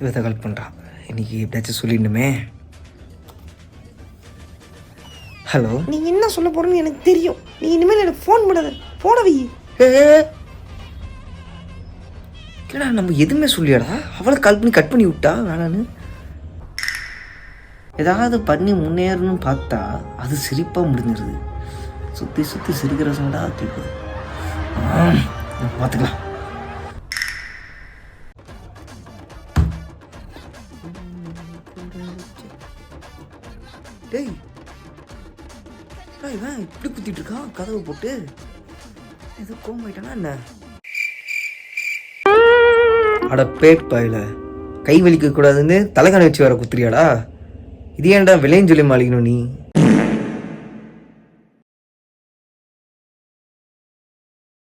இவத்தை கால் பண்ணுறான். இன்னைக்கு எப்படியாச்சும் சொல்லிடணுமே. ஹலோ, நீ என்ன சொல்ல போறேன்னு எனக்கு தெரியும். நீ இனிமேல் எனக்கு ஃபோன் பண்ணாத. போன வை. இல்லடா, நம்ம எதுவுமே சொல்லியாடா. அவளை கால் பண்ணி கட் பண்ணி விட்டா வேணான்னு. ஏதாவது பண்ணி முன்னேறணும்னு பார்த்தா அது சிரிப்பாக முடிஞ்சிருது. சுற்றி சுற்றி சிரிக்கிற சண்டா கேட்குது. பார்த்துக்கலாம். டேய், இவன் இப்படி குத்திட்டு இருக்கான் கதவை போட்டு. ஏதோ கோமாயிட்டானா என்ன? அட பேப்பாயில கை வலிக்க கூடாதுன்னு தலைகாணி வச்சு வர குத்துறியாடா? இது ஏன்டா விளையும் சொல்லி மாளிகணும் நீ?